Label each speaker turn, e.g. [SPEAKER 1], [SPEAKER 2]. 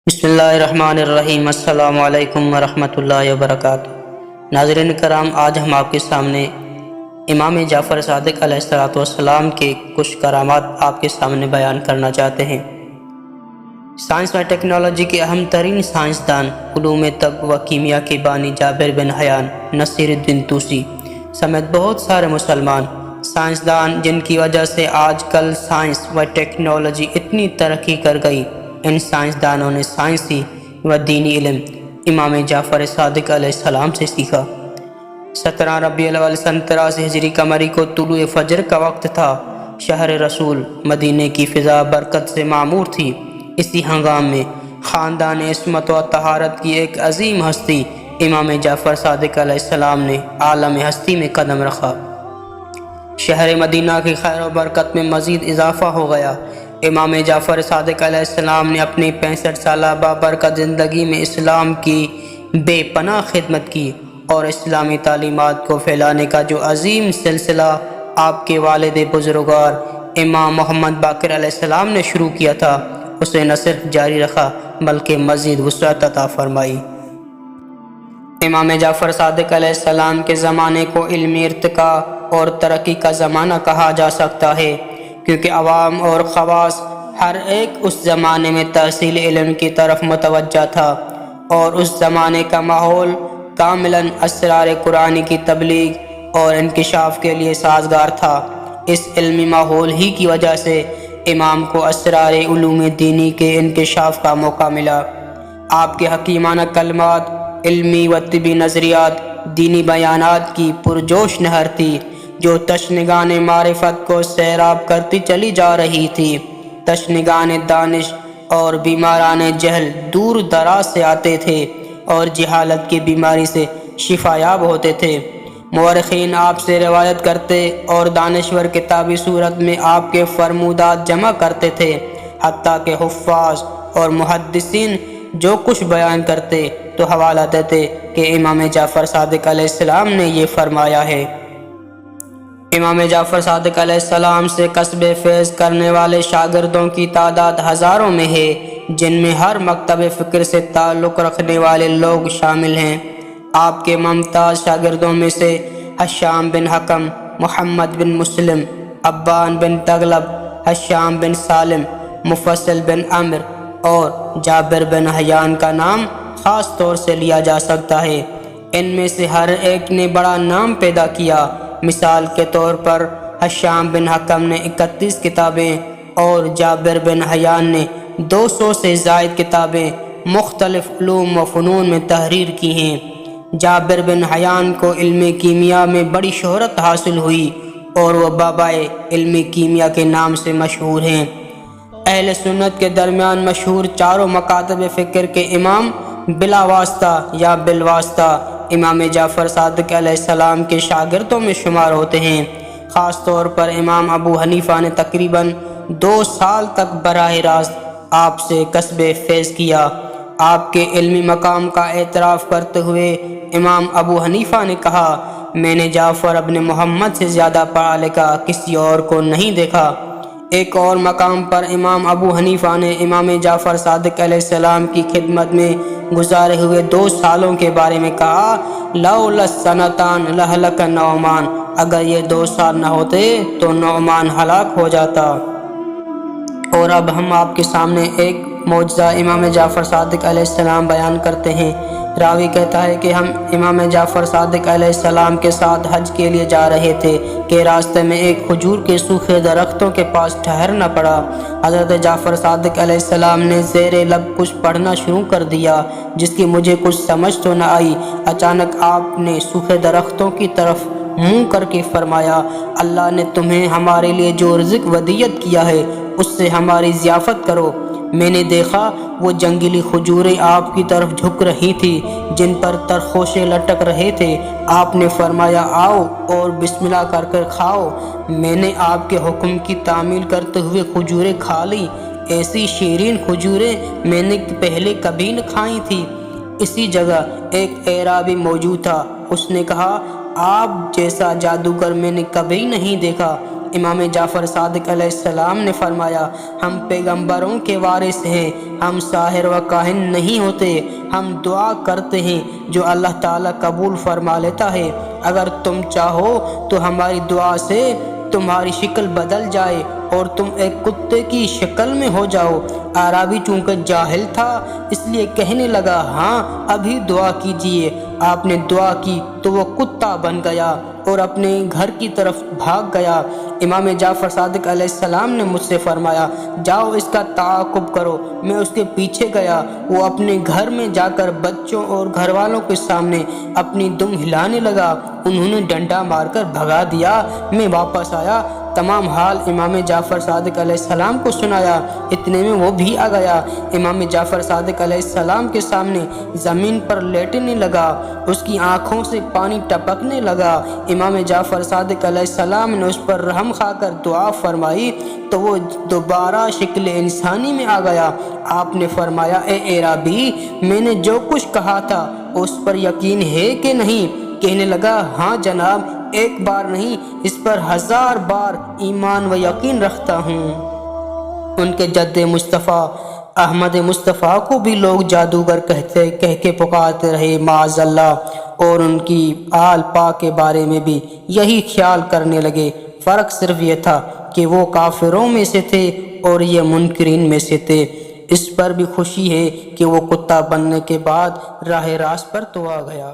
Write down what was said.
[SPEAKER 1] بسم اللہ الرحمن الرحیم۔ السلام علیکم ورحمۃ اللہ وبرکاتہ۔ ناظرین کرام، آج ہم آپ کے سامنے امام جعفر صادق علیہ السلام کے کچھ کرامات آپ کے سامنے بیان کرنا چاہتے ہیں۔ سائنس و ٹیکنالوجی کے اہم ترین سائنسدان، علوم طب و کیمیا کے بانی جابر بن حیان، نصیر الدین توسی سمیت بہت سارے مسلمان سائنسدان جن کی وجہ سے آج کل سائنس و ٹیکنالوجی اتنی ترقی کر گئی، ان سائنسدانوں نے سائنسی و دینی علم امام جعفر صادق علیہ السلام سے سیکھا۔ 17 ربیع الاول سن 83 ہجری قمری کو طلوع فجر کا وقت تھا۔ شہر رسول مدینے کی فضا برکت سے معمور تھی۔ اسی ہنگام میں خاندان عصمت و طہارت کی ایک عظیم ہستی امام جعفر صادق علیہ السلام نے عالم ہستی میں قدم رکھا۔ شہر مدینہ کی خیر و برکت میں مزید اضافہ ہو گیا۔ امام جعفر صادق علیہ السلام نے اپنی 65 سالہ بابرکت زندگی میں اسلام کی بے پناہ خدمت کی اور اسلامی تعلیمات کو پھیلانے کا جو عظیم سلسلہ آپ کے والد بزرگوار امام محمد باقر علیہ السلام نے شروع کیا تھا، اسے نہ صرف جاری رکھا بلکہ مزید وسعت عطا فرمائی۔ امام جعفر صادق علیہ السلام کے زمانے کو علمی ارتقاء اور ترقی کا زمانہ کہا جا سکتا ہے، کیونکہ عوام اور خواص ہر ایک اس زمانے میں تحصیل علم کی طرف متوجہ تھا، اور اس زمانے کا ماحول کاملاً اسرار قرآن کی تبلیغ اور انکشاف کے لیے سازگار تھا۔ اس علمی ماحول ہی کی وجہ سے امام کو اسرار علوم دینی کے انکشاف کا موقع ملا۔ آپ کے حکیمانہ کلمات، علمی و طبی نظریات، دینی بیانات کی پرجوش نہر تھی جو تشنگان معرفت کو سیراب کرتی چلی جا رہی تھی۔ تشنگان دانش اور بیماران جہل دور دراز سے آتے تھے اور جہالت کی بیماری سے شفایاب ہوتے تھے۔ مورخین آپ سے روایت کرتے اور دانشور کتابی صورت میں آپ کے فرمودات جمع کرتے تھے، حتیٰ کہ حفاظ اور محدثین جو کچھ بیان کرتے تو حوالہ دیتے کہ امام جعفر صادق علیہ السلام نے یہ فرمایا ہے۔ امام جعفر صادق علیہ السلام سے کسب فیض کرنے والے شاگردوں کی تعداد ہزاروں میں ہے، جن میں ہر مکتب فکر سے تعلق رکھنے والے لوگ شامل ہیں۔ آپ کے ممتاز شاگردوں میں سے حشام بن حکم، محمد بن مسلم، ابان بن تغلب، حشام بن سالم، مفصل بن عمر اور جابر بن حیان کا نام خاص طور سے لیا جا سکتا ہے۔ ان میں سے ہر ایک نے بڑا نام پیدا کیا۔ مثال کے طور پر حشام بن حکم نے 31 کتابیں اور جابر بن حیان نے 200 سے زائد کتابیں مختلف علوم و فنون میں تحریر کی ہیں۔ جابر بن حیان کو علم کیمیا میں بڑی شہرت حاصل ہوئی اور وہ بابائے علم کیمیا کے نام سے مشہور ہیں۔ اہل سنت کے درمیان مشہور چاروں مکاتب فکر کے امام بلا واسطہ یا بالواسطہ امام جعفر صادق علیہ السلام کے شاگردوں میں شمار ہوتے ہیں۔ خاص طور پر امام ابو حنیفہ نے تقریباً 2 سال تک براہ راست آپ سے کسب فیض کیا۔ آپ کے علمی مقام کا اعتراف کرتے ہوئے امام ابو حنیفہ نے کہا، میں نے جعفر ابن محمد سے زیادہ پڑھا لکھا کسی اور کو نہیں دیکھا۔ ایک اور مقام پر امام ابو حنیفہ نے امام جعفر صادق علیہ السلام کی خدمت میں گزارے ہوئے 2 سالوں کے بارے میں کہا، لولا السنتان لہلک نعمان، اگر یہ 2 سال نہ ہوتے تو نعمان ہلاک ہو جاتا۔ اور اب ہم آپ کے سامنے ایک معجزہ امام جعفر صادق علیہ السلام بیان کرتے ہیں۔ راوی کہتا ہے کہ ہم امام جعفر صادق علیہ السلام کے ساتھ حج کے لیے جا رہے تھے کہ راستے میں ایک کھجور کے سوکھے درختوں کے پاس ٹھہرنا پڑا۔ حضرت جعفر صادق علیہ السلام نے زیر لب کچھ پڑھنا شروع کر دیا جس کی مجھے کچھ سمجھ تو نہ آئی۔ اچانک آپ نے سوکھے درختوں کی طرف منہ کر کے فرمایا، اللہ نے تمہیں ہمارے لیے جو رزق ودیعت کیا ہے اس سے ہماری ضیافت کرو۔ میں نے دیکھا وہ جنگلی کھجوریں آپ کی طرف جھک رہی تھی جن پر ترخوشے لٹک رہے تھے۔ آپ نے فرمایا، آؤ اور بسم اللہ کر کر کھاؤ۔ میں نے آپ کے حکم کی تعمیل کرتے ہوئے کھجوریں کھا لی۔ ایسی شیرین کھجوریں میں نے پہلے کبھی نہ کھائی تھی۔ اسی جگہ ایک اعرابی موجود تھا، اس نے کہا، آپ جیسا جادوگر میں نے کبھی نہیں دیکھا۔ امام جعفر صادق علیہ السلام نے فرمایا ہم پیغمبروں کے وارث ہیں، ہم ساحر و کاہن نہیں ہوتے، ہم دعا کرتے ہیں جو اللہ تعالیٰ قبول فرما لیتا ہے۔ اگر تم چاہو تو ہماری دعا سے تمہاری شکل بدل جائے اور تم ایک کتے کی شکل میں ہو جاؤ۔ اعرابی چونکہ جاہل تھا اس لیے کہنے لگا ہاں ابھی دعا کیجئے۔ آپ نے دعا کی تو وہ کتا بن گیا اور اپنے گھر کی طرف بھاگ گیا۔ امام جعفر صادق علیہ السلام نے مجھ سے فرمایا جاؤ اس کا تعاقب کرو۔ میں اس کے پیچھے گیا، وہ اپنے گھر میں جا کر بچوں اور گھر والوں کے سامنے اپنی دم ہلانے لگا، انہوں نے ڈنڈا مار کر بھگا دیا۔ میں واپس آیا، تمام حال امام جعفر صادق علیہ السلام کو سنایا، اتنے میں وہ بھی آ گیا۔ امام جعفر صادق علیہ السلام کے سامنے زمین پر لیٹنے لگا، اس کی آنکھوں سے پانی ٹپکنے لگا۔ امام جعفر صادق علیہ السلام نے اس پر رحم کھا کر دعا فرمائی تو وہ دوبارہ شکل انسانی میں آ گیا۔ آپ نے فرمایا اے اعرابی، میں نے جو کچھ کہا تھا اس پر یقین ہے کہ نہیں؟ کہنے لگا ہاں جناب، ایک بار نہیں اس پر 1000 بار ایمان و یقین رکھتا ہوں۔ ان کے جد مصطفیٰ احمد مصطفیٰ کو بھی لوگ جادوگر کہہ کے پکارتے رہے معاذ اللہ، اور ان کی آل پاک کے بارے میں بھی یہی خیال کرنے لگے۔ فرق صرف یہ تھا کہ وہ کافروں میں سے تھے اور یہ منکرین میں سے تھے۔ اس پر بھی خوشی ہے کہ وہ کتا بننے کے بعد راہ راست پر تو آ گیا۔